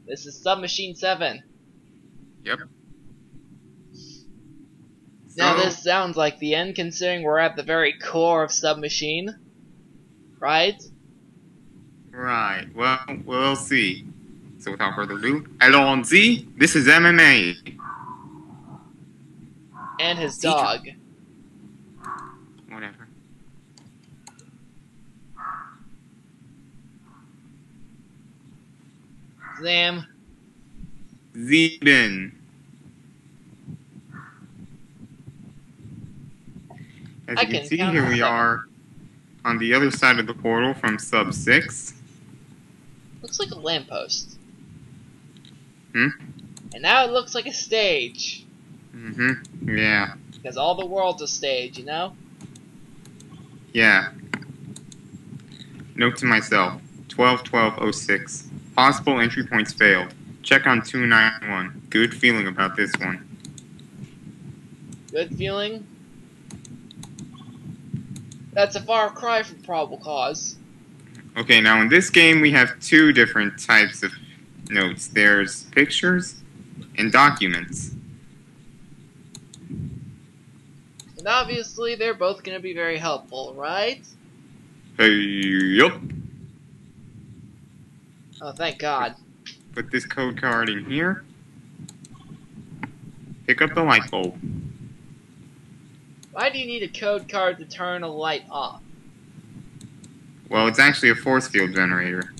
This is Submachine 7. Yep. Now this sounds like the end, considering we're at the very core of Submachine. Right? Right. Well, we'll see. So without further ado, allons-y. This is MMA. And his dog. Whatever. Zam. Zeben. As you can see, here we are on the other side of the portal from Sub 6. Looks like a lamppost. Hmm? And now it looks like a stage. Mm-hmm. Yeah. Because all the world's a stage, you know? Yeah. Note to myself, 12-12-06. Possible entry points failed. Check on 291. Good feeling about this one. Good feeling? That's a far cry from probable cause. Okay, now in this game we have two different types of notes. There's pictures and documents. And obviously they're both going to be very helpful, right? Hey, yup. Oh, thank God. Put this code card in here. Pick up the light bulb. Why do you need a code card to turn a light off? Well, it's actually a force field generator.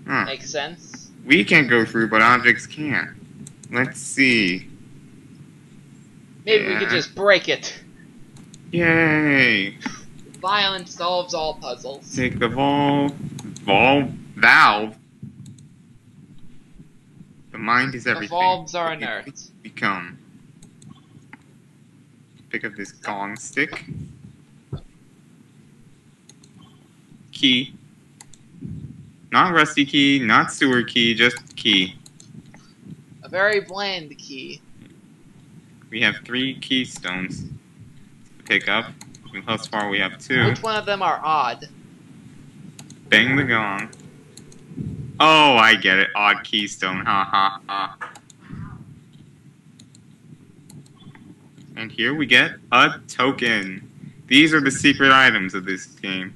Huh. Makes sense. We can't go through, but objects can. Let's see. Maybe we could just break it. Yay! Violence solves all puzzles. Take the valve. The mind is everything. The valves are inert. Become. Pick up this gong stick. Key. Not rusty key, not sewer key, just key. A very bland key. We have 3 keystones to pick up. And thus far we have 2. Which one of them are odd? Bang the gong. Oh, I get it. Odd keystone. Ha ha ha. And here we get a token. These are the secret items of this game.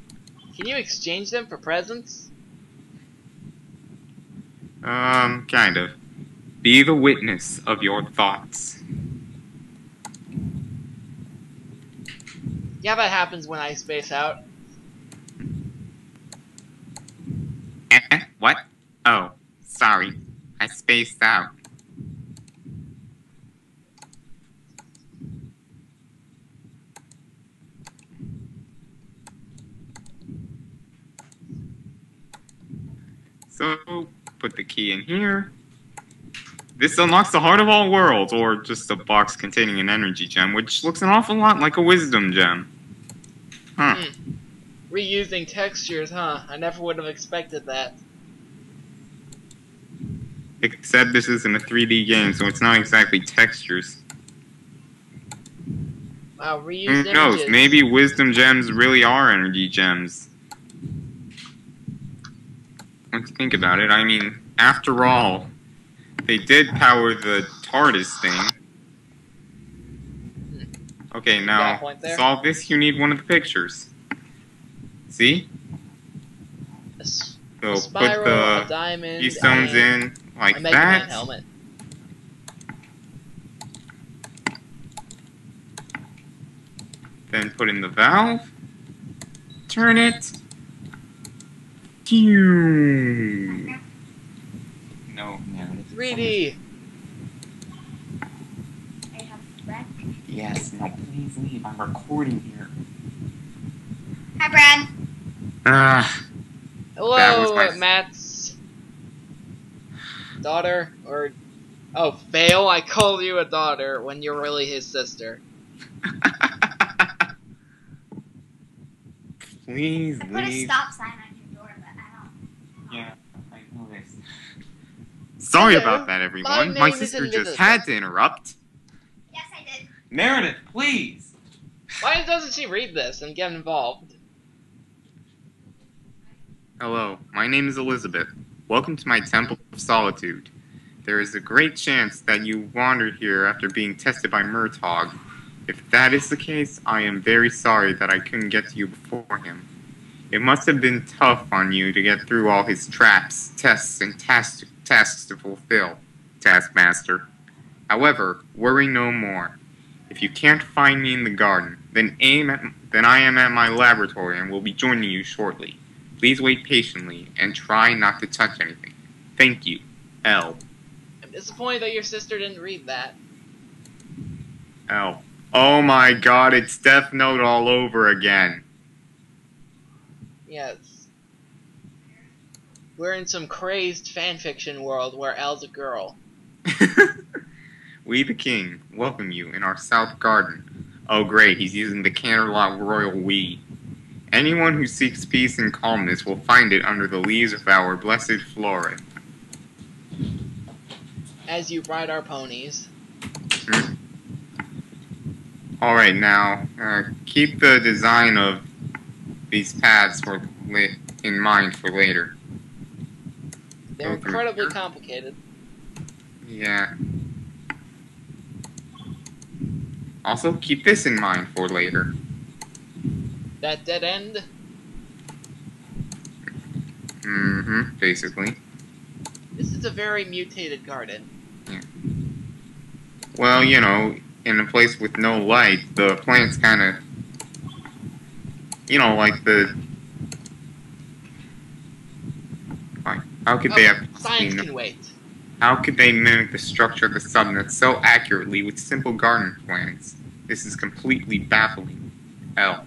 Can you exchange them for presents? Kind of. Be the witness of your thoughts. Yeah, that happens when I space out. What? Oh, sorry. I spaced out. So, put the key in here. This unlocks the heart of all worlds, or just a box containing an energy gem, which looks an awful lot like a wisdom gem. Huh. Reusing textures, huh? I never would have expected that. Except this isn't a 3D game, so it's not exactly textures. Wow, reused Who knows? images. Maybe wisdom gems really are energy gems. Let's think about it. I mean, after all, they did power the TARDIS thing. Okay, now, to solve this, you need one of the pictures. See? So spiral, put the a diamond, keystones in like a Mega Man that. helmet. Then put in the valve. Turn it. No narrative. 3D. I have Brad. Yes, no, please leave. I'm recording here. Hi, Brad. Ah. That was Hello, my- Matt's daughter, or... Oh, fail, I called you a daughter when you're really his sister. Please I put a leave. stop sign on your door, but I don't. Yeah, I know this. Sorry Hello, about that, everyone. my My name is sister just Elizabeth. had to interrupt. Yes, I did. Meredith, please. Why doesn't she read this and get involved? Hello, my name is Elizabeth. Welcome to my Temple of Solitude. There is a great chance that you wandered here after being tested by Murtog. If that is the case, I am very sorry that I couldn't get to you before him. It must have been tough on you to get through all his traps, tests, and tasks to fulfill, Taskmaster. However, worry no more. If you can't find me in the garden, then I am at my laboratory and will be joining you shortly. Please wait patiently and try not to touch anything. Thank you, L. I'm disappointed that your sister didn't read that. L. Oh my god, it's Death Note all over again. Yes. We're in some crazed fanfiction world where Elle's a girl. We the King welcome you in our South Garden. Oh great, he's using the Canterlot Royal We. Anyone who seeks peace and calmness will find it under the leaves of our blessed flora. As you ride our ponies. Alright, now, keep the design of these paths in mind for later. They're incredibly complicated. Yeah. Also, keep this in mind for later. That dead end? Mm-hmm, basically. This is a very mutated garden. Yeah. Well, you know, in a place with no light, the plants kind of, you know, like the... How could they have... Science can wait. How could they mimic the structure of the subnet so accurately with simple garden plans? This is completely baffling. L.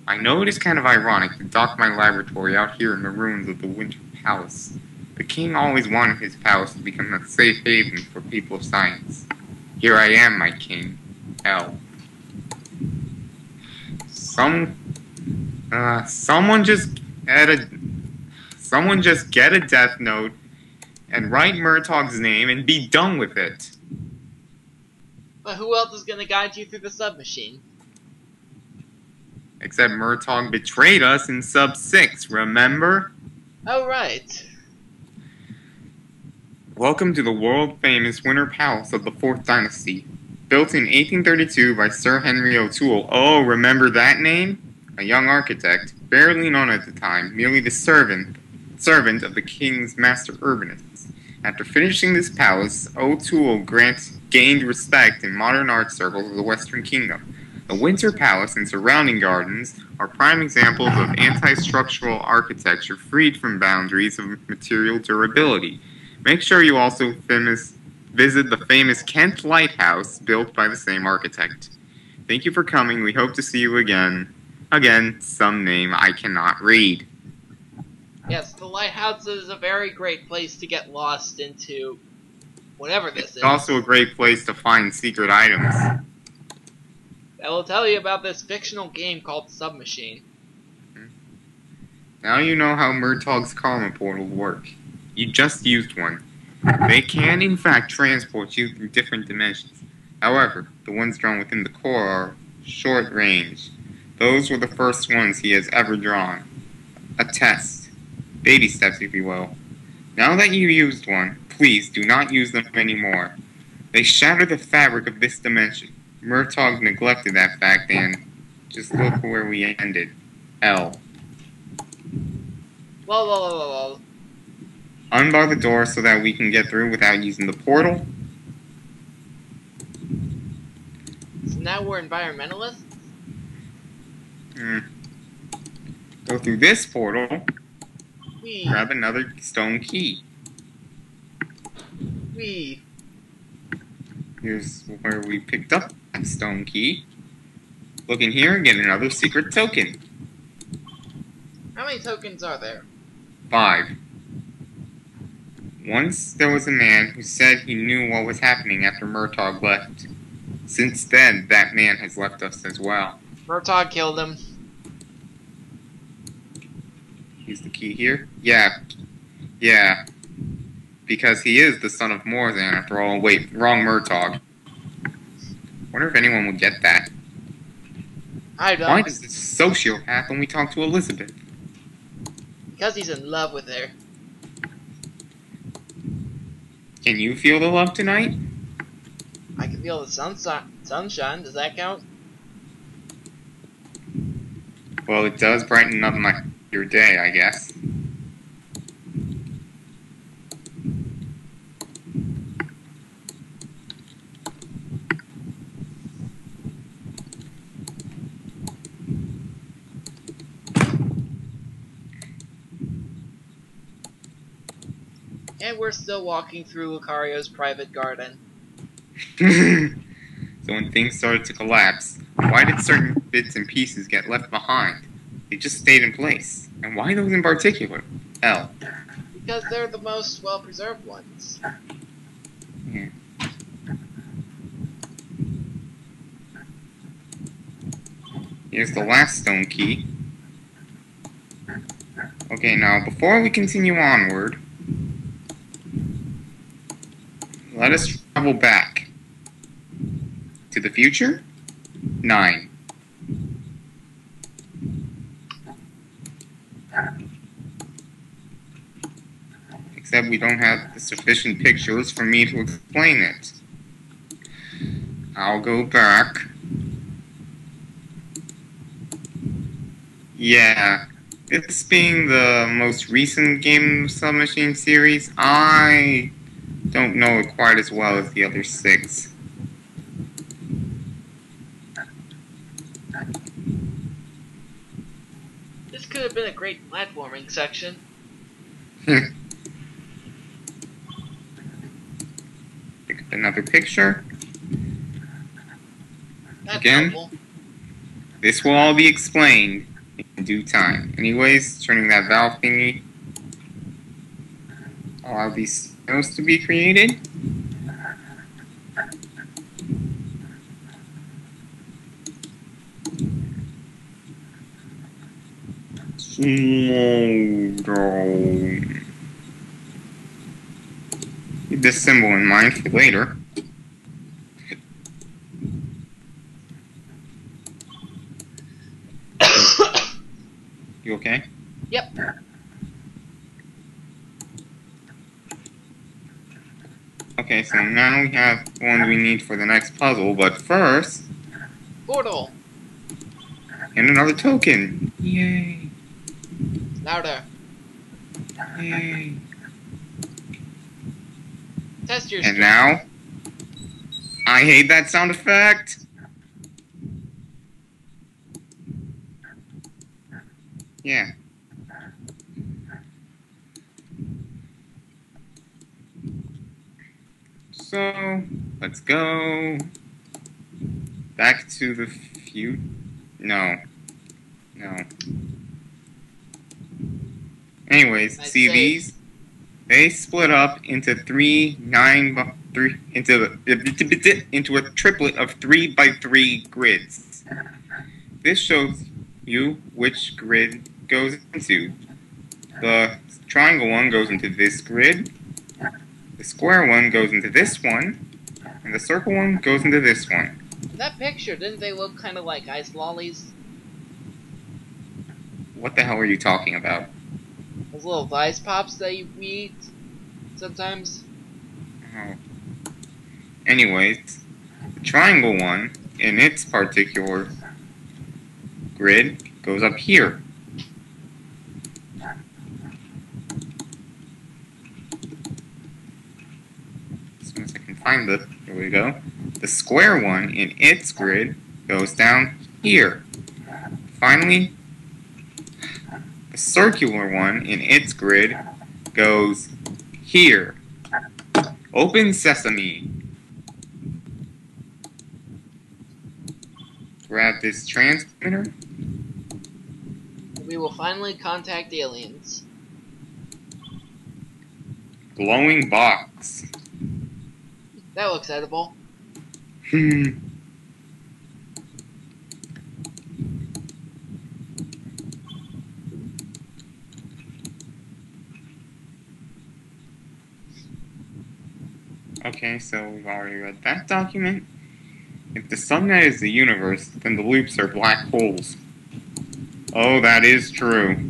I know it is kind of ironic to dock my laboratory out here in the ruins of the Winter Palace. The king always wanted his palace to become a safe haven for people of science. Here I am, my king. L. Someone just get a death note and write Murtog's name and be done with it. But who else is gonna guide you through the submachine? Except Murtog betrayed us in Sub 6, remember? Oh, right. Welcome to the world-famous Winter Palace of the 4th Dynasty. Built in 1832 by Sir Henry O'Toole. Oh, remember that name? A young architect, barely known at the time, merely the servant of the king's master urbanist. After finishing this palace, O'Toole gained respect in modern art circles of the Western Kingdom. The Winter Palace and surrounding gardens are prime examples of anti-structural architecture freed from boundaries of material durability. Make sure you also visit the famous Kent Lighthouse built by the same architect. Thank you for coming. We hope to see you again. Again, some name I cannot read. Yes, the lighthouse is a very great place to get lost into whatever this is. It's also a great place to find secret items. I will tell you about this fictional game called Submachine. Now you know how Murtog's karma portals work. You just used one. They can, in fact, transport you through different dimensions. However, the ones drawn within the core are short range. Those were the first ones he has ever drawn. A test. Baby steps, if you will. Now that you used one, please do not use them anymore. They shatter the fabric of this dimension. Murtog neglected that fact and just look where we ended. L. Lol. Unbar the door so that we can get through without using the portal. So now we're environmentalists? Go through this portal. Wee. Grab another stone key. Wee. Here's where we picked up that stone key. Look in here and get another secret token. How many tokens are there? 5. Once there was a man who said he knew what was happening after Murtog left. Since then, that man has left us as well. Murtog killed him. Use the key here? Yeah. Because he is the son of Morzan after all. Wait, wrong Murtog. Wonder if anyone will get that. I don't. Why does this sociopath only talk to Elizabeth? Because he's in love with her. Can you feel the love tonight? I can feel the sunshine. Does that count? Well, it does brighten up your day, I guess. And we're still walking through Lucario's private garden. So when things started to collapse, why did certain bits and pieces get left behind? They just stayed in place. And why those in particular? L. Because they're the most well-preserved ones. Yeah. Here's the last stone key. Okay, now before we continue onward, let us travel back. To the future? 9. Except we don't have the sufficient pictures for me to explain it. I'll go back. Yeah, this being the most recent game in the Submachine series, I don't know it quite as well as the other 6. This could have been a great platforming section. Pick up another picture. That's Again? helpful. This will all be explained in due time. Anyways, turning that valve thingy. Allow these stones to be created. Slow down. Keep this symbol in mind for later. You okay? Yep. Okay, so now we have the one we need for the next puzzle, but first, Portal. and another token. Yay! Louder. Yay! Test your And strength. now, I hate that sound effect. Yeah. So, let's go back to the future. No. Anyways, Nice see save. these? They split up into into a triplet of 3x3 grids. This shows you which grid goes into. The triangle one goes into this grid, the square one goes into this one, and the circle one goes into this one. That picture, didn't they look kind of like ice lollies? What the hell are you talking about? Those little ice pops that we eat sometimes. Oh. Anyways, the triangle one, in its particular grid, goes up here. As soon as I can find it, here we go. The square one, in its grid, goes down here. Finally, the circular one, in its grid, goes here. Open sesame. Grab this transmitter. We will finally contact aliens. Glowing box. That looks edible. Okay, so we've already read that document. If the subnet is the universe, then the loops are black holes. Oh, that is true.